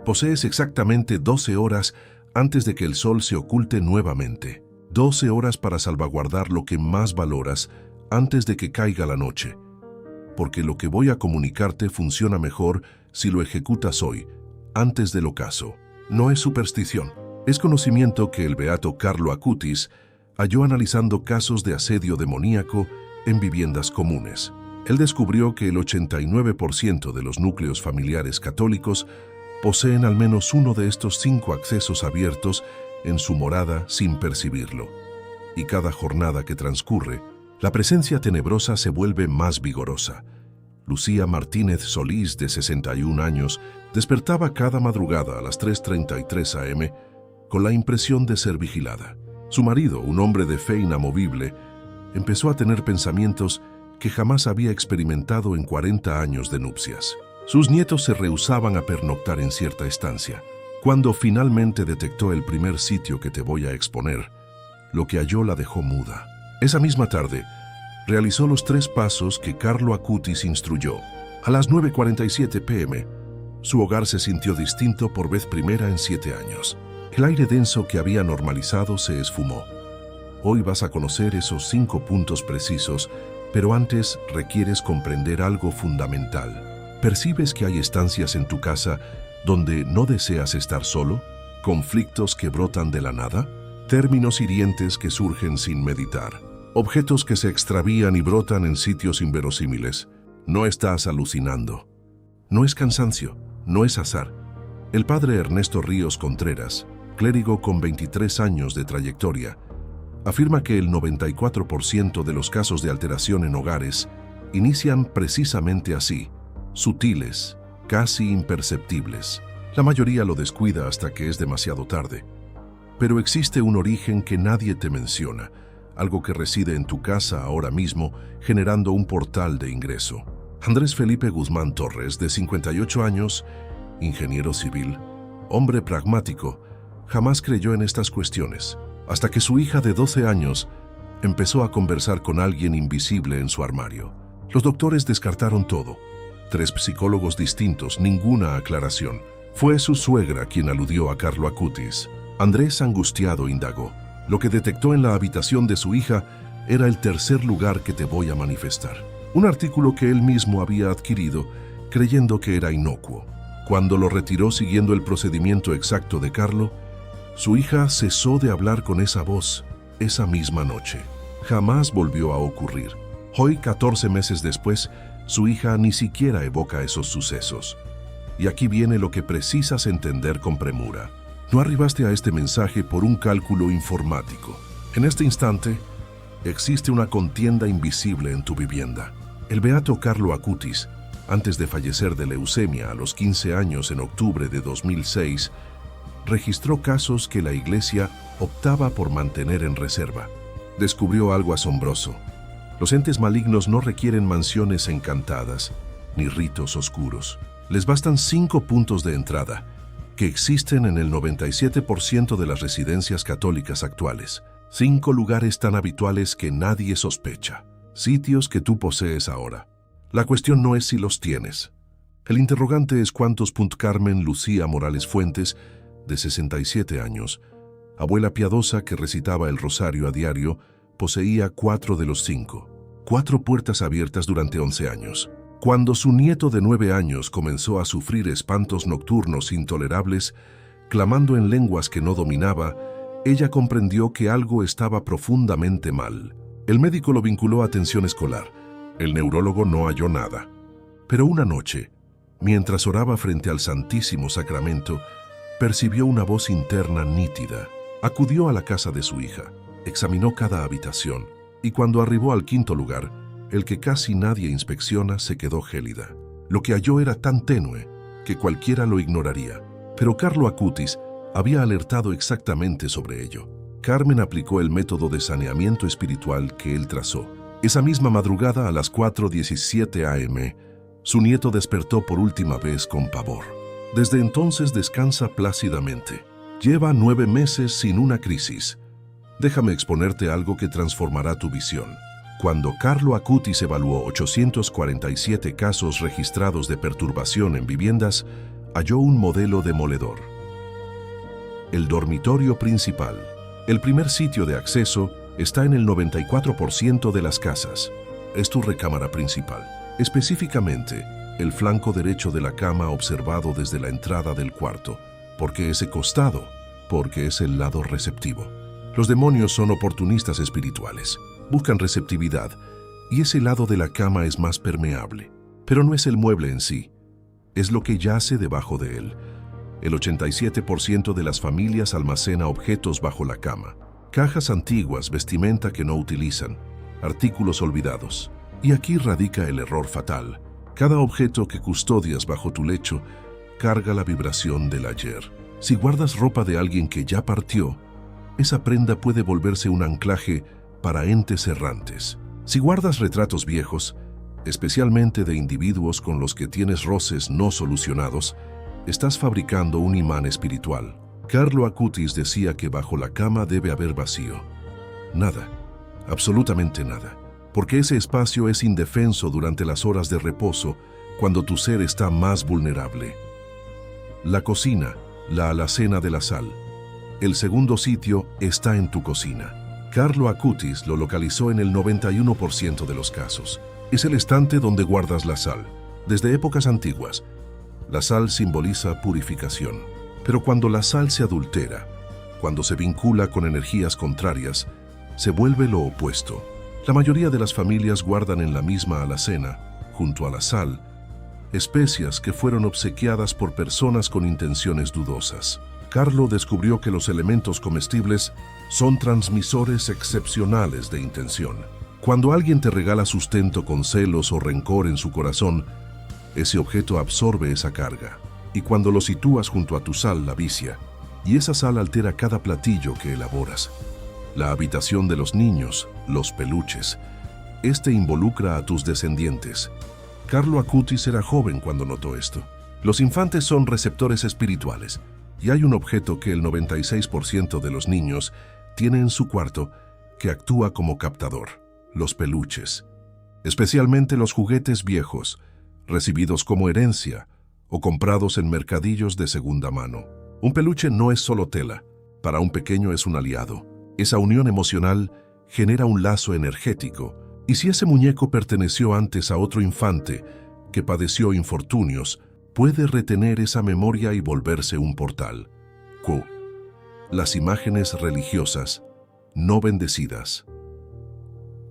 Posees exactamente 12 horas antes de que el sol se oculte nuevamente. 12 horas para salvaguardar lo que más valoras antes de que caiga la noche. Porque lo que voy a comunicarte funciona mejor si lo ejecutas hoy, antes del ocaso. No es superstición. Es conocimiento que el beato Carlo Acutis halló analizando casos de asedio demoníaco en viviendas comunes. Él descubrió que el 89% de los núcleos familiares católicos poseen al menos uno de estos 5 accesos abiertos en su morada sin percibirlo. Y cada jornada que transcurre, la presencia tenebrosa se vuelve más vigorosa. Lucía Martínez Solís, de 61 años, despertaba cada madrugada a las 3:33 am con la impresión de ser vigilada. Su marido, un hombre de fe inamovible, empezó a tener pensamientos que jamás había experimentado en 40 años de nupcias. Sus nietos se rehusaban a pernoctar en cierta estancia. Cuando finalmente detectó el primer sitio que te voy a exponer, lo que halló la dejó muda. Esa misma tarde, realizó los 3 pasos que Carlo Acutis instruyó. A las 9:47 p.m., su hogar se sintió distinto por vez primera en 7 años. El aire denso que había normalizado se esfumó. Hoy vas a conocer esos 5 puntos precisos, pero antes requieres comprender algo fundamental. ¿Percibes que hay estancias en tu casa donde no deseas estar solo? ¿Conflictos que brotan de la nada? ¿Términos hirientes que surgen sin meditar? ¿Objetos que se extravían y brotan en sitios inverosímiles? No estás alucinando. No es cansancio, no es azar. El padre Ernesto Ríos Contreras, clérigo con 23 años de trayectoria, afirma que el 94% de los casos de alteración en hogares inician precisamente así, sutiles, casi imperceptibles. La mayoría lo descuida hasta que es demasiado tarde. Pero existe un origen que nadie te menciona, algo que reside en tu casa ahora mismo, generando un portal de ingreso. Andrés Felipe Guzmán Torres, de 58 años, ingeniero civil, hombre pragmático, jamás creyó en estas cuestiones, hasta que su hija de 12 años empezó a conversar con alguien invisible en su armario. Los doctores descartaron todo. 3 psicólogos distintos, ninguna aclaración. Fue su suegra quien aludió a Carlo Acutis. Andrés, angustiado, indagó. Lo que detectó en la habitación de su hija era el tercer lugar que te voy a manifestar. Un artículo que él mismo había adquirido, creyendo que era inocuo. Cuando lo retiró siguiendo el procedimiento exacto de Carlo, su hija cesó de hablar con esa voz esa misma noche. Jamás volvió a ocurrir. Hoy, 14 meses después, su hija ni siquiera evoca esos sucesos. Y aquí viene lo que precisas entender con premura. No arribaste a este mensaje por un cálculo informático. En este instante, existe una contienda invisible en tu vivienda. El beato Carlo Acutis, antes de fallecer de leucemia a los 15 años en octubre de 2006, registró casos que la Iglesia optaba por mantener en reserva. Descubrió algo asombroso. Los entes malignos no requieren mansiones encantadas, ni ritos oscuros. Les bastan 5 puntos de entrada, que existen en el 97% de las residencias católicas actuales. 5 lugares tan habituales que nadie sospecha. Sitios que tú posees ahora. La cuestión no es si los tienes. El interrogante es cuántos. Carmen Lucía Morales Fuentes, de 67 años, abuela piadosa que recitaba el rosario a diario, poseía 4 de los 5. 4 puertas abiertas durante 11 años. Cuando su nieto de 9 años comenzó a sufrir espantos nocturnos intolerables, clamando en lenguas que no dominaba, ella comprendió que algo estaba profundamente mal. El médico lo vinculó a atención escolar. El neurólogo no halló nada. Pero una noche, mientras oraba frente al Santísimo Sacramento, percibió una voz interna nítida. Acudió a la casa de su hija, examinó cada habitación, y cuando arribó al 5.º lugar, el que casi nadie inspecciona, se quedó gélida. Lo que halló era tan tenue que cualquiera lo ignoraría. Pero Carlo Acutis había alertado exactamente sobre ello. Carmen aplicó el método de saneamiento espiritual que él trazó. Esa misma madrugada, a las 4:17 am, su nieto despertó por última vez con pavor. Desde entonces descansa plácidamente. Lleva 9 meses sin una crisis. Déjame exponerte algo que transformará tu visión. Cuando Carlo Acutis evaluó 847 casos registrados de perturbación en viviendas, halló un modelo demoledor. El dormitorio principal. El primer sitio de acceso está en el 94% de las casas. Es tu recámara principal. Específicamente, el flanco derecho de la cama observado desde la entrada del cuarto. ¿Por qué ese costado? Porque es el lado receptivo. Los demonios son oportunistas espirituales. Buscan receptividad y ese lado de la cama es más permeable. Pero no es el mueble en sí, es lo que yace debajo de él. El 87% de las familias almacena objetos bajo la cama. Cajas antiguas, vestimenta que no utilizan, artículos olvidados. Y aquí radica el error fatal. Cada objeto que custodias bajo tu lecho carga la vibración del ayer. Si guardas ropa de alguien que ya partió, esa prenda puede volverse un anclaje para entes errantes. Si guardas retratos viejos, especialmente de individuos con los que tienes roces no solucionados, estás fabricando un imán espiritual. Carlo Acutis decía que bajo la cama debe haber vacío. Nada, absolutamente nada, porque ese espacio es indefenso durante las horas de reposo, cuando tu ser está más vulnerable. La cocina, la alacena de la sal. El segundo sitio está en tu cocina. Carlo Acutis lo localizó en el 91% de los casos. Es el estante donde guardas la sal. Desde épocas antiguas, la sal simboliza purificación. Pero cuando la sal se adultera, cuando se vincula con energías contrarias, se vuelve lo opuesto. La mayoría de las familias guardan en la misma alacena, junto a la sal, especias que fueron obsequiadas por personas con intenciones dudosas. Carlo descubrió que los elementos comestibles son transmisores excepcionales de intención. Cuando alguien te regala sustento con celos o rencor en su corazón, ese objeto absorbe esa carga. Y cuando lo sitúas junto a tu sal, la vicia, y esa sal altera cada platillo que elaboras. La habitación de los niños, los peluches. Este involucra a tus descendientes. Carlo Acutis era joven cuando notó esto. Los infantes son receptores espirituales, y hay un objeto que el 96% de los niños tiene en su cuarto que actúa como captador: los peluches. Especialmente los juguetes viejos, recibidos como herencia o comprados en mercadillos de segunda mano. Un peluche no es solo tela, para un pequeño es un aliado. Esa unión emocional genera un lazo energético, y si ese muñeco perteneció antes a otro infante que padeció infortunios, puede retener esa memoria y volverse un portal. Q. Las imágenes religiosas no bendecidas.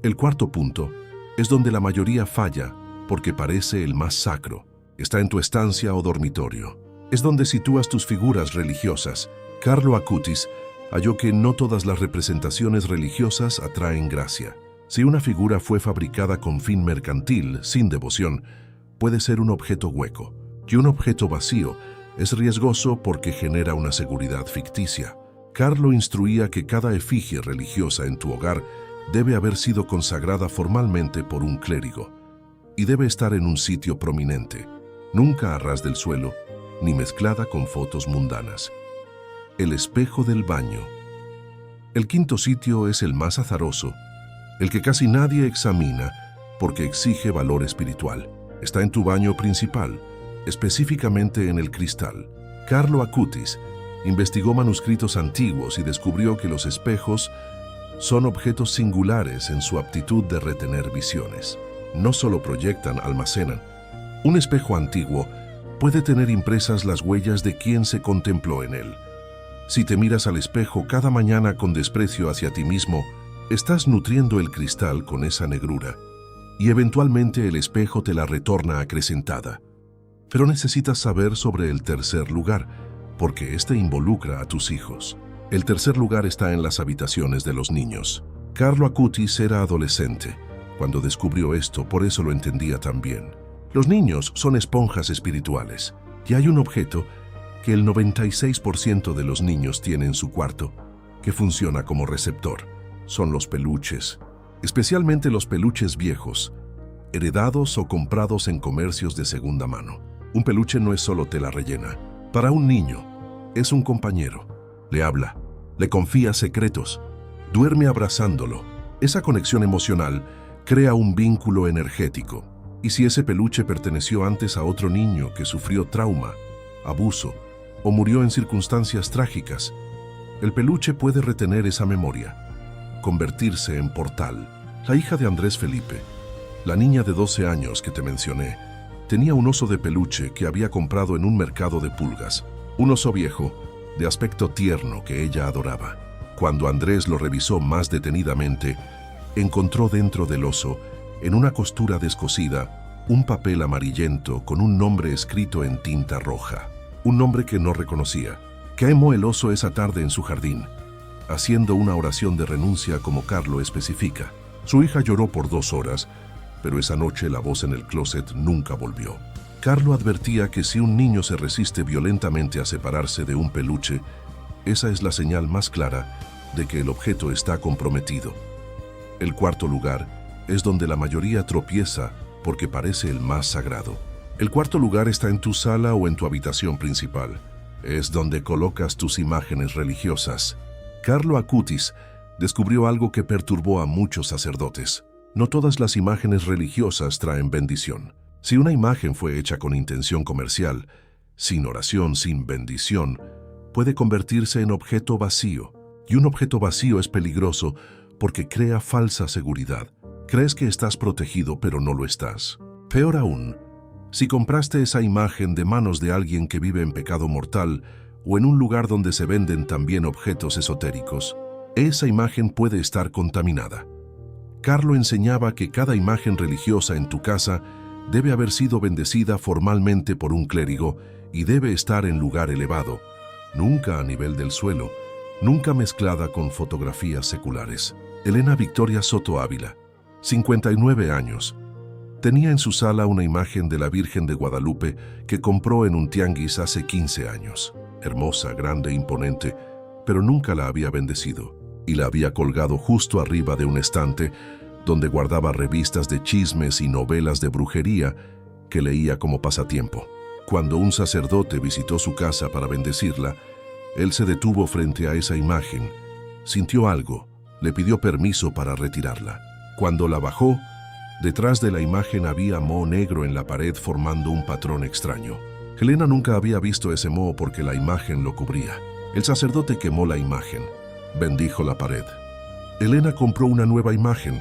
El cuarto punto es donde la mayoría falla porque parece el más sacro. Está en tu estancia o dormitorio. Es donde sitúas tus figuras religiosas. Carlo Acutis halló que no todas las representaciones religiosas atraen gracia. Si una figura fue fabricada con fin mercantil, sin devoción, puede ser un objeto hueco. Y un objeto vacío es riesgoso porque genera una seguridad ficticia. Carlo instruía que cada efigie religiosa en tu hogar debe haber sido consagrada formalmente por un clérigo y debe estar en un sitio prominente, nunca a ras del suelo, ni mezclada con fotos mundanas. El espejo del baño. El quinto sitio es el más azaroso, el que casi nadie examina porque exige valor espiritual. Está en tu baño principal, específicamente en el cristal. Carlo Acutis investigó manuscritos antiguos y descubrió que los espejos son objetos singulares en su aptitud de retener visiones. No solo proyectan, almacenan. Un espejo antiguo puede tener impresas las huellas de quien se contempló en él. Si te miras al espejo cada mañana con desprecio hacia ti mismo, estás nutriendo el cristal con esa negrura, y eventualmente el espejo te la retorna acrecentada. Pero necesitas saber sobre el tercer lugar, porque este involucra a tus hijos. El tercer lugar está en las habitaciones de los niños. Carlo Acutis era adolescente cuando descubrió esto, por eso lo entendía tan bien. Los niños son esponjas espirituales, y hay un objeto que el 96% de los niños tiene en su cuarto, que funciona como receptor. Son los peluches, especialmente los peluches viejos, heredados o comprados en comercios de segunda mano. Un peluche no es solo tela rellena. Para un niño, es un compañero. Le habla, le confía secretos, duerme abrazándolo. Esa conexión emocional crea un vínculo energético. Y si ese peluche perteneció antes a otro niño que sufrió trauma, abuso o murió en circunstancias trágicas. El peluche puede retener esa memoria, convertirse en portal. La hija de Andrés Felipe, la niña de 12 años que te mencioné, tenía un oso de peluche que había comprado en un mercado de pulgas. Un oso viejo, de aspecto tierno que ella adoraba. Cuando Andrés lo revisó más detenidamente, encontró dentro del oso, en una costura descosida, un papel amarillento con un nombre escrito en tinta roja. Un nombre que no reconocía. Quemó el oso esa tarde en su jardín, haciendo una oración de renuncia como Carlo especifica. Su hija lloró por 2 horas, pero esa noche la voz en el closet nunca volvió. Carlo advertía que si un niño se resiste violentamente a separarse de un peluche, esa es la señal más clara de que el objeto está comprometido. El cuarto lugar es donde la mayoría tropieza porque parece el más sagrado. El cuarto lugar está en tu sala o en tu habitación principal. Es donde colocas tus imágenes religiosas. Carlo Acutis descubrió algo que perturbó a muchos sacerdotes. No todas las imágenes religiosas traen bendición. Si una imagen fue hecha con intención comercial, sin oración, sin bendición, puede convertirse en objeto vacío. Y un objeto vacío es peligroso porque crea falsa seguridad. Crees que estás protegido, pero no lo estás. Peor aún, si compraste esa imagen de manos de alguien que vive en pecado mortal o en un lugar donde se venden también objetos esotéricos, esa imagen puede estar contaminada. Carlo enseñaba que cada imagen religiosa en tu casa debe haber sido bendecida formalmente por un clérigo y debe estar en lugar elevado, nunca a nivel del suelo, nunca mezclada con fotografías seculares. Elena Victoria Soto Ávila, 59 años, tenía en su sala una imagen de la Virgen de Guadalupe que compró en un tianguis hace 15 años. Hermosa, grande, imponente, pero nunca la había bendecido y la había colgado justo arriba de un estante donde guardaba revistas de chismes y novelas de brujería que leía como pasatiempo. Cuando un sacerdote visitó su casa para bendecirla, él se detuvo frente a esa imagen, sintió algo, le pidió permiso para retirarla. Cuando la bajó, detrás de la imagen había moho negro en la pared formando un patrón extraño. Elena nunca había visto ese moho porque la imagen lo cubría. El sacerdote quemó la imagen, bendijo la pared. Elena compró una nueva imagen,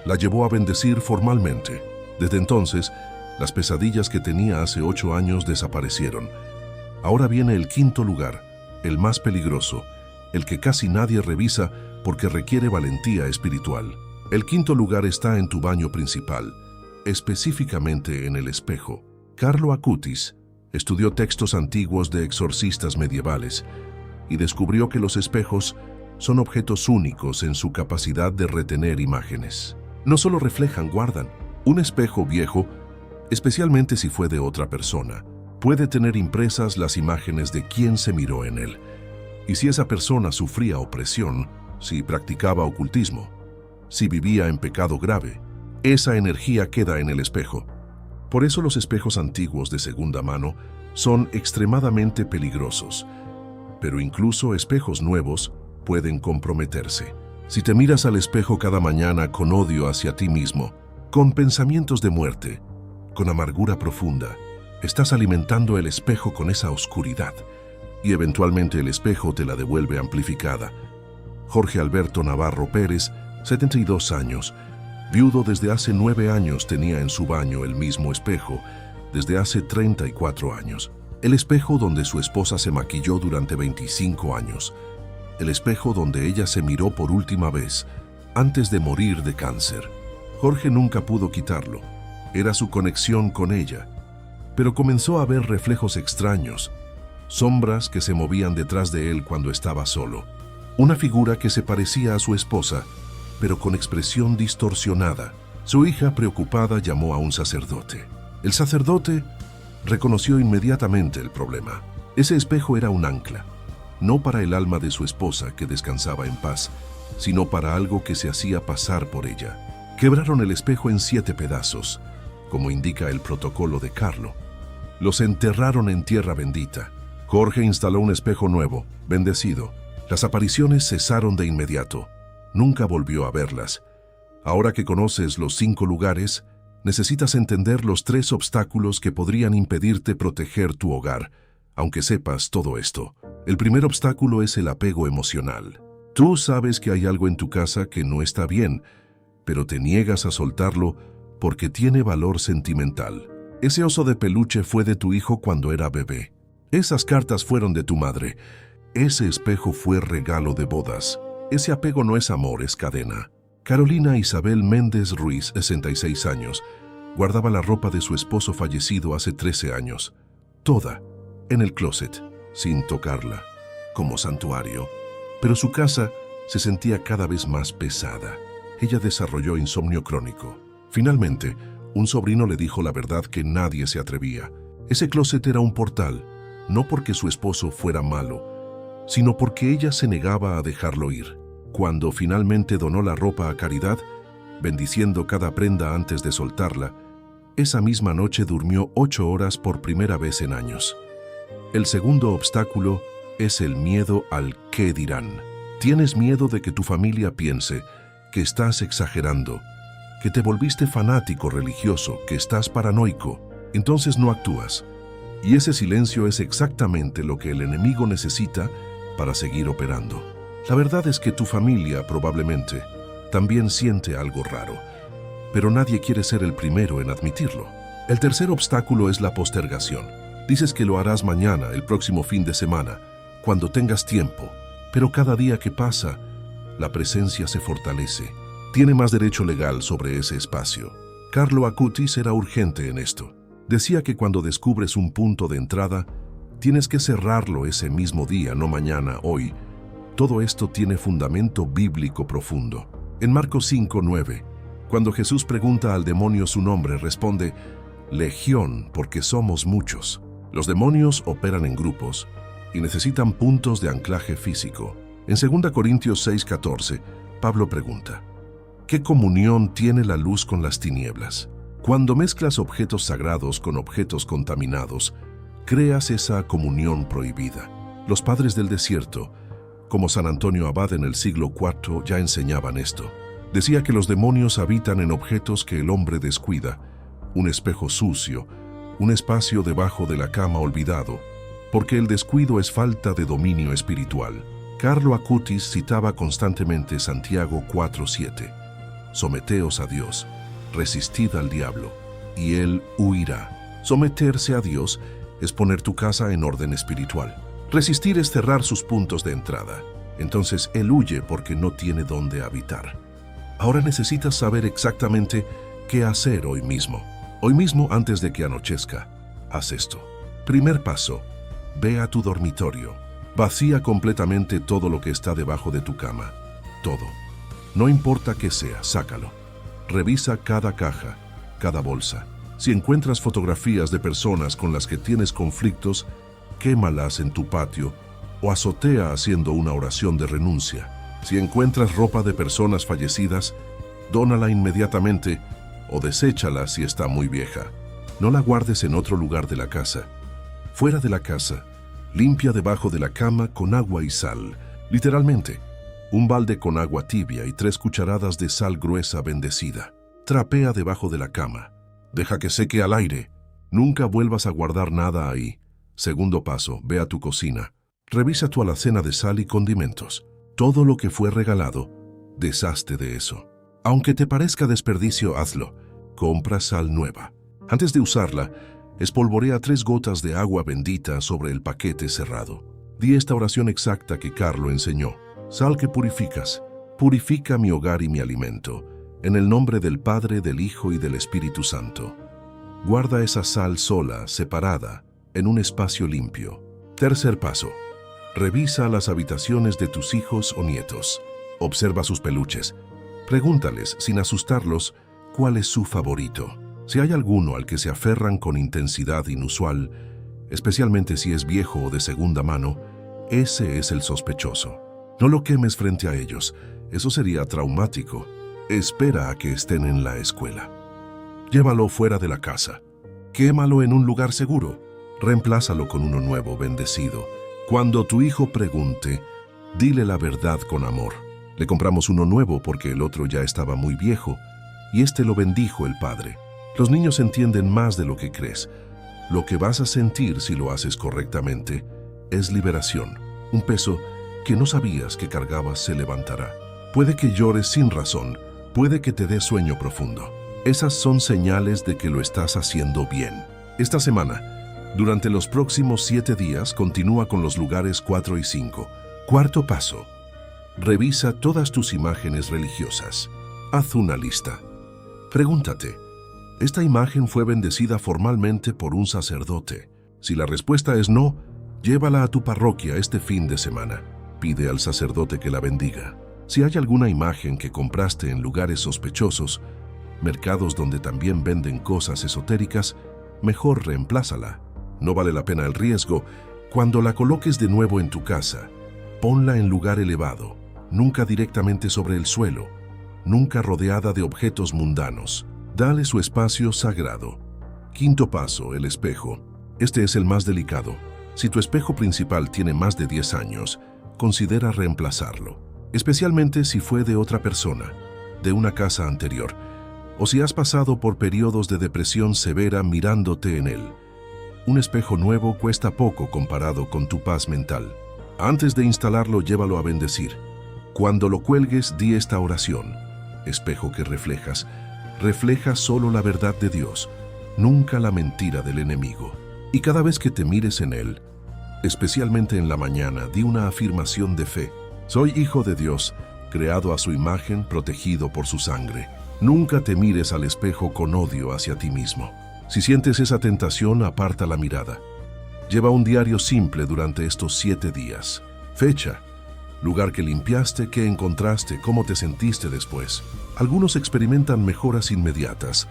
la llevó a bendecir formalmente. Desde entonces, las pesadillas que tenía hace 8 años desaparecieron. Ahora viene el quinto lugar, el más peligroso, el que casi nadie revisa porque requiere valentía espiritual. El quinto lugar está en tu baño principal, específicamente en el espejo. Carlo Acutis estudió textos antiguos de exorcistas medievales y descubrió que los espejos son objetos únicos en su capacidad de retener imágenes. No solo reflejan, guardan. Un espejo viejo, especialmente si fue de otra persona, puede tener impresas las imágenes de quien se miró en él. Y si esa persona sufría opresión, si practicaba ocultismo, si vivía en pecado grave, esa energía queda en el espejo. Por eso los espejos antiguos de segunda mano son extremadamente peligrosos, pero incluso espejos nuevos pueden comprometerse. Si te miras al espejo cada mañana con odio hacia ti mismo, con pensamientos de muerte, con amargura profunda, estás alimentando el espejo con esa oscuridad y eventualmente el espejo te la devuelve amplificada. Jorge Alberto Navarro Pérez, 72 años, viudo desde hace 9 años, tenía en su baño el mismo espejo desde hace 34 años. El espejo donde su esposa se maquilló durante 25 años. El espejo donde ella se miró por última vez, antes de morir de cáncer. Jorge nunca pudo quitarlo. Era su conexión con ella. Pero comenzó a ver reflejos extraños, sombras que se movían detrás de él cuando estaba solo. Una figura que se parecía a su esposa, pero con expresión distorsionada. Su hija, preocupada, llamó a un sacerdote. El sacerdote reconoció inmediatamente el problema. Ese espejo era un ancla, no para el alma de su esposa que descansaba en paz, sino para algo que se hacía pasar por ella. Quebraron el espejo en 7 pedazos, como indica el protocolo de Carlo. Los enterraron en tierra bendita. Jorge instaló un espejo nuevo, bendecido. Las apariciones cesaron de inmediato. Nunca volvió a verlas. Ahora que conoces los 5 lugares, necesitas entender los 3 obstáculos que podrían impedirte proteger tu hogar, aunque sepas todo esto. El primer obstáculo es el apego emocional. Tú sabes que hay algo en tu casa que no está bien, pero te niegas a soltarlo porque tiene valor sentimental. Ese oso de peluche fue de tu hijo cuando era bebé. Esas cartas fueron de tu madre. Ese espejo fue regalo de bodas. Ese apego no es amor, es cadena. Carolina Isabel Méndez Ruiz, 66 años, guardaba la ropa de su esposo fallecido hace 13 años. Toda, en el closet, sin tocarla, como santuario. Pero su casa se sentía cada vez más pesada. Ella desarrolló insomnio crónico. Finalmente, un sobrino le dijo la verdad que nadie se atrevía. Ese closet era un portal, no porque su esposo fuera malo, sino porque ella se negaba a dejarlo ir. Cuando finalmente donó la ropa a caridad, bendiciendo cada prenda antes de soltarla, esa misma noche durmió 8 horas por primera vez en años. El segundo obstáculo es el miedo al qué dirán. Tienes miedo de que tu familia piense que estás exagerando, que te volviste fanático religioso, que estás paranoico. Entonces no actúas. Y ese silencio es exactamente lo que el enemigo necesita para seguir operando. La verdad es que tu familia probablemente también siente algo raro, pero nadie quiere ser el primero en admitirlo. El tercer obstáculo es la postergación. Dices que lo harás mañana, el próximo fin de semana, cuando tengas tiempo, pero cada día que pasa, la presencia se fortalece. Tiene más derecho legal sobre ese espacio. Carlo Acutis era urgente en esto. Decía que cuando descubres un punto de entrada, tienes que cerrarlo ese mismo día, no mañana, hoy. Todo esto tiene fundamento bíblico profundo. En Marcos 5:9, cuando Jesús pregunta al demonio su nombre, responde, Legión, porque somos muchos. Los demonios operan en grupos y necesitan puntos de anclaje físico. En 2 Corintios 6:14, Pablo pregunta, ¿qué comunión tiene la luz con las tinieblas? Cuando mezclas objetos sagrados con objetos contaminados, creas esa comunión prohibida. Los padres del desierto, como San Antonio Abad en el siglo IV, ya enseñaban esto. Decía que los demonios habitan en objetos que el hombre descuida, un espejo sucio, un espacio debajo de la cama olvidado, porque el descuido es falta de dominio espiritual. Carlo Acutis citaba constantemente Santiago 4:7. Someteos a Dios, resistid al diablo, y él huirá. Someterse a Dios es poner tu casa en orden espiritual. Resistir es cerrar sus puntos de entrada. Entonces él huye porque no tiene dónde habitar. Ahora necesitas saber exactamente qué hacer hoy mismo. Hoy mismo, antes de que anochezca, haz esto. Primer paso, ve a tu dormitorio. Vacía completamente todo lo que está debajo de tu cama. Todo. No importa qué sea, sácalo. Revisa cada caja, cada bolsa. Si encuentras fotografías de personas con las que tienes conflictos, quémalas en tu patio o azotea haciendo una oración de renuncia. Si encuentras ropa de personas fallecidas, dónala inmediatamente o deséchala si está muy vieja. No la guardes en otro lugar de la casa. Fuera de la casa, limpia debajo de la cama con agua y sal, literalmente. Un balde con agua tibia y 3 cucharadas de sal gruesa bendecida. Trapea debajo de la cama. Deja que seque al aire. Nunca vuelvas a guardar nada ahí. Segundo paso, ve a tu cocina. Revisa tu alacena de sal y condimentos. Todo lo que fue regalado, deshazte de eso. Aunque te parezca desperdicio, hazlo. Compra sal nueva. Antes de usarla, espolvorea 3 gotas de agua bendita sobre el paquete cerrado. Di esta oración exacta que Carlo enseñó. Sal que purificas, purifica mi hogar y mi alimento, en el nombre del Padre, del Hijo y del Espíritu Santo. Guarda esa sal sola, separada, en un espacio limpio. Tercer paso, revisa las habitaciones de tus hijos o nietos. Observa sus peluches. Pregúntales, sin asustarlos, cuál es su favorito. Si hay alguno al que se aferran con intensidad inusual, especialmente si es viejo o de segunda mano, ese es el sospechoso. No lo quemes frente a ellos, eso sería traumático. Espera a que estén en la escuela. Llévalo fuera de la casa. Quémalo en un lugar seguro. Reemplázalo con uno nuevo, bendecido. Cuando tu hijo pregunte, dile la verdad con amor. Le compramos uno nuevo porque el otro ya estaba muy viejo y este lo bendijo el padre. Los niños entienden más de lo que crees. Lo que vas a sentir si lo haces correctamente es liberación. Un peso que no sabías que cargabas se levantará. Puede que llores sin razón, puede que te dé sueño profundo. Esas son señales de que lo estás haciendo bien. Esta semana, durante los próximos 7 días, continúa con los lugares 4 y 5. Cuarto paso. Revisa todas tus imágenes religiosas. Haz una lista. Pregúntate, ¿esta imagen fue bendecida formalmente por un sacerdote? Si la respuesta es no, llévala a tu parroquia este fin de semana. Pide al sacerdote que la bendiga. Si hay alguna imagen que compraste en lugares sospechosos, mercados donde también venden cosas esotéricas, mejor reemplázala. No vale la pena el riesgo. Cuando la coloques de nuevo en tu casa, ponla en lugar elevado, nunca directamente sobre el suelo, nunca rodeada de objetos mundanos. Dale su espacio sagrado. Quinto paso, el espejo. Este es el más delicado. Si tu espejo principal tiene más de 10 años, considera reemplazarlo, especialmente si fue de otra persona, de una casa anterior, o si has pasado por periodos de depresión severa mirándote en él. Un espejo nuevo cuesta poco comparado con tu paz mental. Antes de instalarlo, llévalo a bendecir. Cuando lo cuelgues, di esta oración. Espejo que reflejas, refleja solo la verdad de Dios, nunca la mentira del enemigo. Y cada vez que te mires en él, especialmente en la mañana, di una afirmación de fe. Soy hijo de Dios, creado a su imagen, protegido por su sangre. Nunca te mires al espejo con odio hacia ti mismo. Si sientes esa tentación, aparta la mirada. Lleva un diario simple durante estos 7 días. Fecha, lugar que limpiaste, qué encontraste, cómo te sentiste después. Algunos experimentan mejoras inmediatas,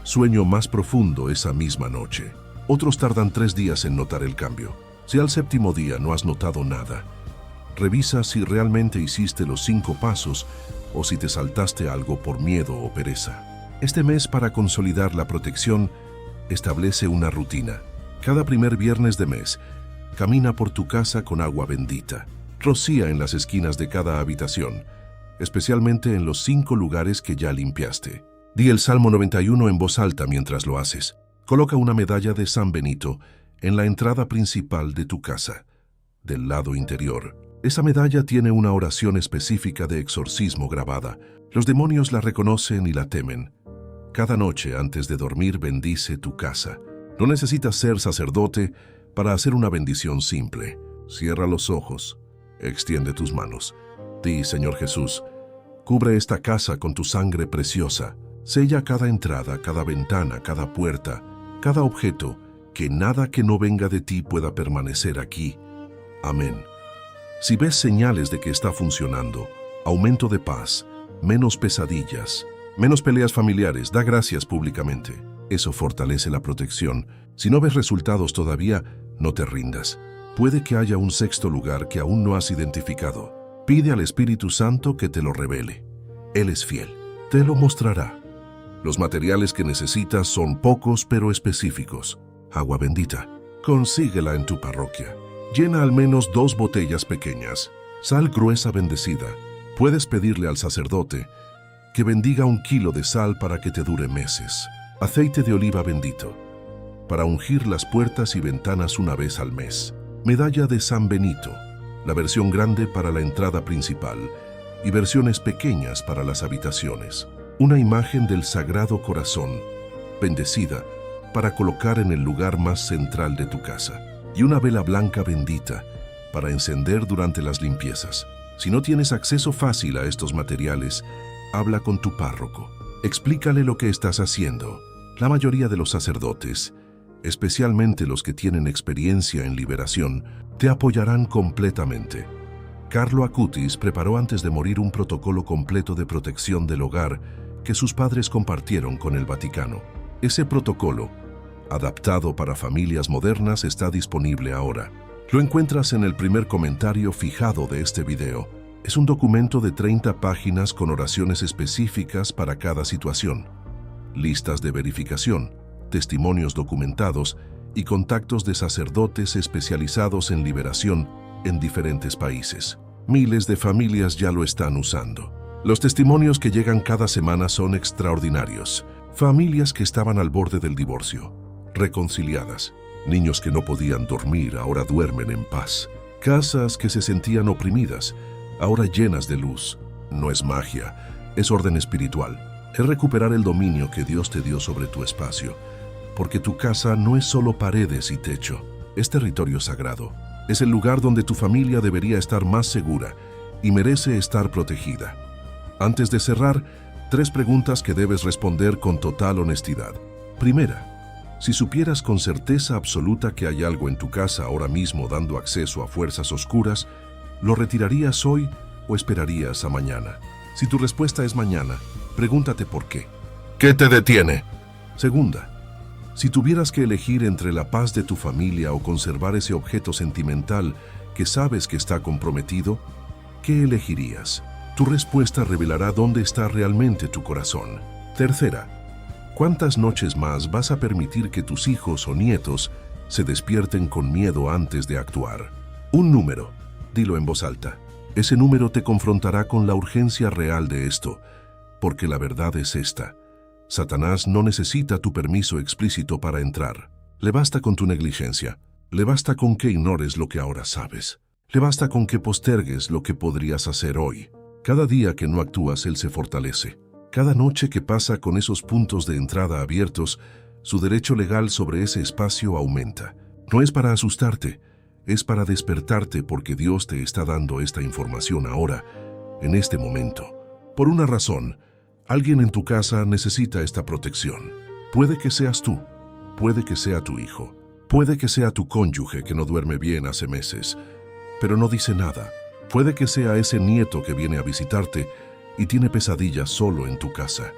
sueño más profundo esa misma noche. Otros tardan 3 días en notar el cambio. Si al 7º día no has notado nada, revisa si realmente hiciste los 5 pasos o si te saltaste algo por miedo o pereza. Este mes, para consolidar la protección, establece una rutina. Cada primer viernes de mes, camina por tu casa con agua bendita. Rocía en las esquinas de cada habitación, especialmente en los 5 lugares que ya limpiaste. Di el Salmo 91 en voz alta mientras lo haces. Coloca una medalla de San Benito en la entrada principal de tu casa, del lado interior. Esa medalla tiene una oración específica de exorcismo grabada. Los demonios la reconocen y la temen. Cada noche antes de dormir bendice tu casa. No necesitas ser sacerdote para hacer una bendición simple. Cierra los ojos, extiende tus manos. Di, Señor Jesús, cubre esta casa con tu sangre preciosa. Sella cada entrada, cada ventana, cada puerta, cada objeto, que nada que no venga de ti pueda permanecer aquí. Amén. Si ves señales de que está funcionando, aumento de paz, menos pesadillas, menos peleas familiares, da gracias públicamente. Eso fortalece la protección. Si no ves resultados todavía, no te rindas. Puede que haya un 6º lugar que aún no has identificado. Pide al Espíritu Santo que te lo revele. Él es fiel. Te lo mostrará. Los materiales que necesitas son pocos pero específicos. Agua bendita. Consíguela en tu parroquia. Llena al menos 2 botellas pequeñas. Sal gruesa bendecida. Puedes pedirle al sacerdote que bendiga 1 kilo de sal para que te dure meses. Aceite de oliva bendito, para ungir las puertas y ventanas una vez al mes. Medalla de San Benito, la versión grande para la entrada principal y versiones pequeñas para las habitaciones. Una imagen del Sagrado Corazón, bendecida, para colocar en el lugar más central de tu casa. Y una vela blanca bendita, para encender durante las limpiezas. Si no tienes acceso fácil a estos materiales, habla con tu párroco. Explícale lo que estás haciendo. La mayoría de los sacerdotes, especialmente los que tienen experiencia en liberación, te apoyarán completamente. Carlo Acutis preparó antes de morir un protocolo completo de protección del hogar que sus padres compartieron con el Vaticano. Ese protocolo, adaptado para familias modernas, está disponible ahora. Lo encuentras en el primer comentario fijado de este video. Es un documento de 30 páginas con oraciones específicas para cada situación, listas de verificación, testimonios documentados y contactos de sacerdotes especializados en liberación en diferentes países. Miles de familias ya lo están usando. Los testimonios que llegan cada semana son extraordinarios. Familias que estaban al borde del divorcio, reconciliadas. Niños que no podían dormir ahora duermen en paz. Casas que se sentían oprimidas, ahora llenas de luz. No es magia, es orden espiritual. Es recuperar el dominio que Dios te dio sobre tu espacio. Porque tu casa no es solo paredes y techo, es territorio sagrado. Es el lugar donde tu familia debería estar más segura y merece estar protegida. Antes de cerrar, 3 preguntas que debes responder con total honestidad. Primera, si supieras con certeza absoluta que hay algo en tu casa ahora mismo dando acceso a fuerzas oscuras, ¿lo retirarías hoy o esperarías a mañana? Si tu respuesta es mañana, pregúntate por qué. ¿Qué te detiene? Segunda, si tuvieras que elegir entre la paz de tu familia o conservar ese objeto sentimental que sabes que está comprometido, ¿qué elegirías? Tu respuesta revelará dónde está realmente tu corazón. Tercera, ¿cuántas noches más vas a permitir que tus hijos o nietos se despierten con miedo antes de actuar? Un número, dilo en voz alta. Ese número te confrontará con la urgencia real de esto, porque la verdad es esta. Satanás no necesita tu permiso explícito para entrar. Le basta con tu negligencia. Le basta con que ignores lo que ahora sabes. Le basta con que postergues lo que podrías hacer hoy. Cada día que no actúas, él se fortalece. Cada noche que pasa con esos puntos de entrada abiertos, su derecho legal sobre ese espacio aumenta. No es para asustarte, es para despertarte porque Dios te está dando esta información ahora, en este momento. Por una razón, alguien en tu casa necesita esta protección. Puede que seas tú, puede que sea tu hijo, puede que sea tu cónyuge que no duerme bien hace meses, pero no dice nada. Puede que sea ese nieto que viene a visitarte y tiene pesadillas solo en tu casa.